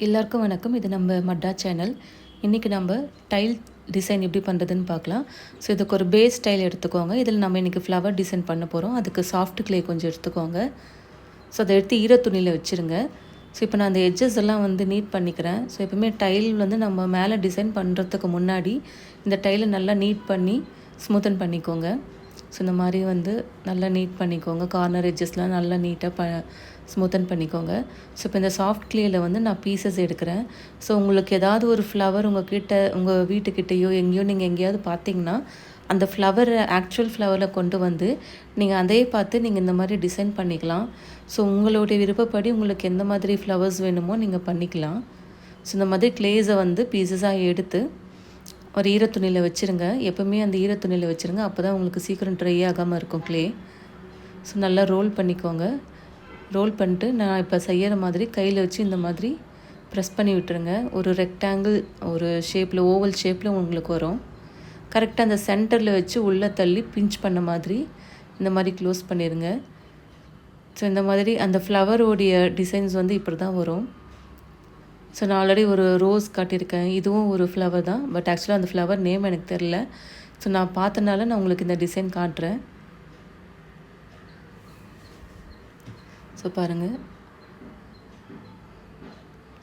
எல்லாருக்கும் வணக்கம். இது நம்ம மட்டா சேனல். இன்றைக்கி நம்ம டைல் டிசைன் எப்படி பண்ணுறதுன்னு பார்க்கலாம். ஸோ இதுக்கு ஒரு பேஸ் டைல் எடுத்துக்கோங்க. இதில் நம்ம இன்றைக்கி ஃப்ளவர் டிசைன் பண்ண போகிறோம். அதுக்கு சாஃப்ட் கிளே கொஞ்சம் எடுத்துக்கோங்க. ஸோ அதை எடுத்து ஈரத்துணியில் வச்சுருங்க. ஸோ இப்போ நான் அந்த எட்ஜஸ் எல்லாம் நீட் பண்ணிக்கிறேன். ஸோ எப்பவுமே டைல் நம்ம மேலே டிசைன் பண்ணுறதுக்கு முன்னாடி இந்த டைலை நல்லா நீட் பண்ணி ஸ்மூத்தன் பண்ணிக்கோங்க. ஸோ இந்த மாதிரி நல்லா நீட் பண்ணிக்கோங்க. கார்னர் எட்ஜஸ்லாம் நல்லா நீட்டாக ஸ்மூத்தன் பண்ணிக்கோங்க. ஸோ இப்போ இந்த சாஃப்ட் கிளேயில் நான் பீசஸ் எடுக்கிறேன். ஸோ உங்களுக்கு ஏதாவது ஒரு ஃப்ளவர் உங்கள் வீட்டுக்கிட்டேயோ எங்கேயோ நீங்கள் எங்கேயாவது பார்த்தீங்கன்னா அந்த ஃப்ளவரை ஆக்சுவல் ஃப்ளவரில் கொண்டு நீங்கள் அதையே பார்த்து நீங்கள் இந்த மாதிரி டிசைன் பண்ணிக்கலாம். ஸோ உங்களுடைய விருப்பப்படி உங்களுக்கு எந்த மாதிரி ஃப்ளவர்ஸ் வேணுமோ நீங்கள் பண்ணிக்கலாம். ஸோ இந்த மாதிரி கிளேஸை பீசஸாக எடுத்து ஒரு ஈரத்துணியில் வச்சுருங்க. எப்போவுமே அந்த ஈரத்துணியில் வச்சுருங்க. அப்போ தான் உங்களுக்கு சீக்கிரம் ட்ரை ஆகாமல் இருக்கும் கிளே. ஸோ நல்லா ரோல் பண்ணிக்கோங்க. ரோல் பண்ணிட்டு நான் இப்போ செய்கிற மாதிரி கையில் வச்சு இந்த மாதிரி ப்ரெஸ் பண்ணி விட்டுருங்க. ஒரு ரெக்டாங்கிள் ஒரு ஷேப்பில் ஓவல் ஷேப்பில் உங்களுக்கு வரும். கரெக்டாக அந்த சென்டரில் வச்சு உள்ளே தள்ளி பிஞ்ச் பண்ண மாதிரி இந்த மாதிரி க்ளோஸ் பண்ணிடுங்க. ஸோ இந்த மாதிரி அந்த ஃப்ளவரோடைய டிசைன்ஸ் இப்படி தான் வரும். ஸோ நான் ஆல்ரெடி ஒரு ரோஸ் காட்டியிருக்கேன். இதுவும் ஒரு ஃப்ளவர் தான். பட் ஆக்சுவலாக அந்த ஃப்ளவர் நேம் எனக்கு தெரில. ஸோ நான் பார்த்தனால நான் உங்களுக்கு இந்த டிசைன் காட்டுறேன். ஸோ பாருங்கள்.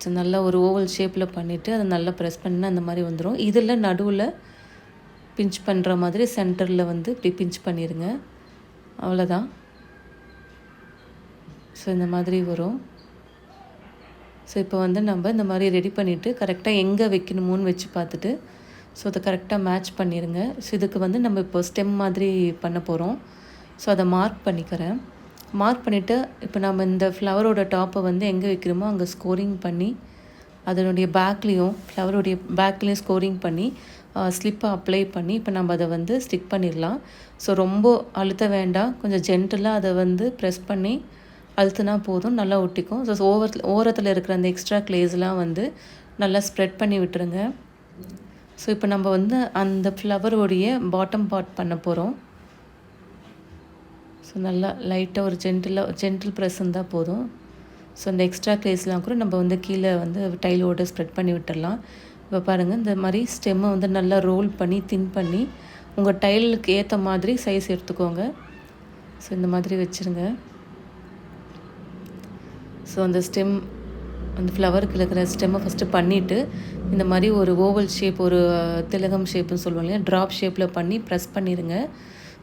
ஸோ நல்லா ஒரு ஓவல் ஷேப்பில் பண்ணிவிட்டு அதை நல்லா ப்ரெஸ் பண்ணால் அந்த மாதிரி வந்துடும். இதில் நடுவில் பிஞ்ச் பண்ணுற மாதிரி சென்டரில் இப்படி பிஞ்ச் பண்ணிடுங்க. அவ்வளோதான். ஸோ இந்த மாதிரி வரும். ஸோ இப்போ நம்ம இந்த மாதிரி ரெடி பண்ணிவிட்டு கரெக்டாக எங்கே வைக்கணுமோன்னு வச்சு பார்த்துட்டு ஸோ அதை கரெக்டாக மேட்ச் பண்ணிடுங்க. ஸோ இதுக்கு நம்ம இப்போ ஸ்டெம் மாதிரி பண்ண போகிறோம். ஸோ அதை மார்க் பண்ணிக்கிறேன். மார்க் பண்ணிவிட்டு இப்போ நம்ம இந்த ஃப்ளவரோட டாப்பை எங்கே வைக்கிறோமோ அங்கே ஸ்கோரிங் பண்ணி அதனுடைய பேக்லேயும் ஃப்ளவருடைய பேக்லேயும் ஸ்கோரிங் பண்ணி ஸ்லிப்பை அப்ளை பண்ணி இப்போ நம்ம அதை ஸ்டிக் பண்ணிடலாம். ஸோ ரொம்ப அழுத்த வேண்டாம். கொஞ்சம் ஜென்டலாக அதை ப்ரெஸ் பண்ணி அழுத்துனா போதும், நல்லா ஒட்டிக்கும். ஸோ ஓரத்தில் இருக்கிற அந்த எக்ஸ்ட்ரா கிளேஸ்லாம் நல்லா ஸ்ப்ரெட் பண்ணி விட்டுருங்க. ஸோ இப்போ நம்ம அந்த ஃப்ளவரோடைய பாட்டம் பார்ட் பண்ண போகிறோம். ஸோ நல்லா லைட்டாக ஒரு ஜென்டில் ப்ரெஸ் இருந்தால் போதும். ஸோ அந்த எக்ஸ்ட்ரா கிளேஸ்லாம் கூட நம்ம கீழே டைலோட ஸ்ப்ரெட் பண்ணி விட்டுடலாம். இப்போ பாருங்கள், இந்த மாதிரி ஸ்டெம்மை நல்லா ரோல் பண்ணி தின் பண்ணி உங்கள் டைலுக்கு ஏற்ற மாதிரி சைஸ் எடுத்துக்கோங்க. ஸோ இந்த மாதிரி வச்சுருங்க. ஸோ அந்த ஃப்ளவருக்கு இருக்கிற ஸ்டெம்மை ஃபஸ்ட்டு பண்ணிவிட்டு இந்த மாதிரி ஒரு ஓவல் ஷேப், ஒரு திலகம் ஷேப்புன்னு சொல்லுவாங்க இல்லையா, ட்ராப் ஷேப்பில் பண்ணி ப்ரெஸ் பண்ணிடுங்க.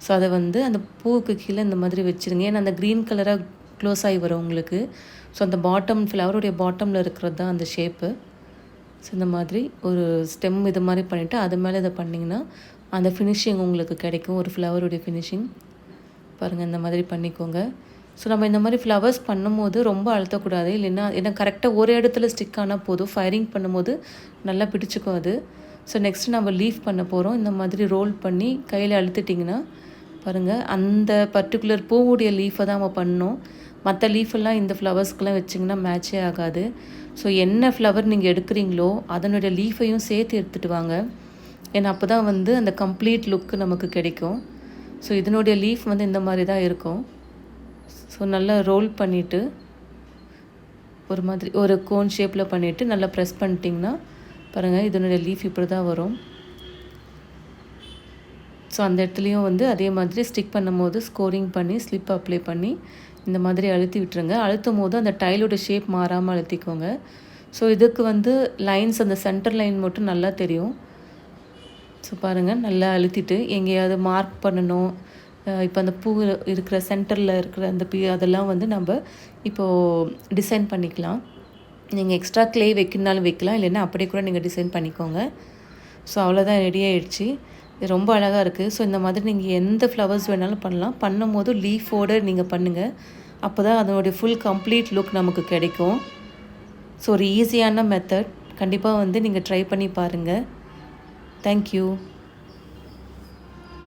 ஸோ அதை அந்த பூவுக்கு கீழே இந்த மாதிரி வச்சுருங்க. ஏன்னா அந்த க்ரீன் கலராக க்ளோஸ் ஆகி வரும் உங்களுக்கு. ஸோ அந்த ஃப்ளவருடைய பாட்டமில் இருக்கிறது தான் அந்த ஷேப்பு. ஸோ இந்த மாதிரி ஒரு ஸ்டெம் இது மாதிரி பண்ணிவிட்டு அது மேலே இதை பண்ணிங்கன்னா அந்த ஃபினிஷிங் உங்களுக்கு கிடைக்கும். ஒரு ஃப்ளவருடைய ஃபினிஷிங் பாருங்கள், இந்த மாதிரி பண்ணிக்கோங்க. ஸோ நம்ம இந்த மாதிரி ஃப்ளவர்ஸ் பண்ணும்போது ரொம்ப அழுத்தக்கூடாது. ஏன்னா கரெக்டாக ஒரு இடத்துல ஸ்டிக் ஆனால் போதும். ஃபயரிங் பண்ணும்போது நல்லா பிடிச்சிக்கும் அது. ஸோ நெக்ஸ்ட்டு நம்ம லீஃப் பண்ண போகிறோம். இந்த மாதிரி ரோல் பண்ணி கையில் அழுத்திட்டிங்கன்னா பாருங்கள், அந்த பர்டிகுலர் பூவுடைய லீஃபை தான் நம்ம பண்ணோம். மற்ற லீஃபெல்லாம் இந்த ஃப்ளவர்ஸ்க்கெலாம் வச்சிங்கன்னா மேட்சே ஆகாது. ஸோ என்ன ஃப்ளவர் நீங்கள் எடுக்கிறீங்களோ அதனுடைய லீஃபையும் சேர்த்து எடுத்துகிட்டு வாங்க. ஏன்னா அப்போ தான் அந்த கம்ப்ளீட் லுக்கு நமக்கு கிடைக்கும். ஸோ இதனுடைய லீஃப் இந்த மாதிரி தான் இருக்கும். ஸோ நல்லா ரோல் பண்ணிவிட்டு ஒரு மாதிரி ஒரு கோன் ஷேப்பில் பண்ணிவிட்டு நல்லா ப்ரெஸ் பண்ணிட்டிங்கன்னா பாருங்கள், இதனுடைய லீஃப் இப்படி தான் வரும். ஸோ அந்த இடத்துலையும் அதே மாதிரி ஸ்டிக் பண்ணும்போது ஸ்கோரிங் பண்ணி ஸ்லிப் அப்ளை பண்ணி இந்த மாதிரி அழுத்தி விட்டுருங்க. அழுத்தும் போது அந்த டைலோட ஷேப் மாறாமல் அழுத்திக்கோங்க. ஸோ இதுக்கு லைன்ஸ் அந்த சென்டர் லைன் மட்டும் நல்லா தெரியும். ஸோ பாருங்கள், நல்லா அழுத்திட்டு எங்கேயாவது மார்க் பண்ணணும். இப்போ அந்த பூ இருக்கிற சென்டரில் இருக்கிற அந்த அதெல்லாம் நம்ம இப்போது டிசைன் பண்ணிக்கலாம். நீங்கள் எக்ஸ்ட்ரா கிளே வைக்கணுனாலும் வைக்கலாம், இல்லைன்னா அப்படியே கூட நீங்கள் டிசைன் பண்ணிக்கோங்க. ஸோ அவ்வளோதான், ரெடி ஆகிடுச்சு. இது ரொம்ப அழகாக இருக்குது. ஸோ இந்த மாதிரி நீங்கள் எந்த ஃப்ளவர்ஸ் வேணாலும் பண்ணலாம். பண்ணும்போது லீஃபோடு நீங்கள் பண்ணுங்கள். அப்போ தான் அதனுடைய ஃபுல் கம்ப்ளீட் லுக் நமக்கு கிடைக்கும். ஸோ ஒரு ஈஸியான மெத்தட். கண்டிப்பாக நீங்கள் ட்ரை பண்ணி பாருங்கள். தேங்க்யூ.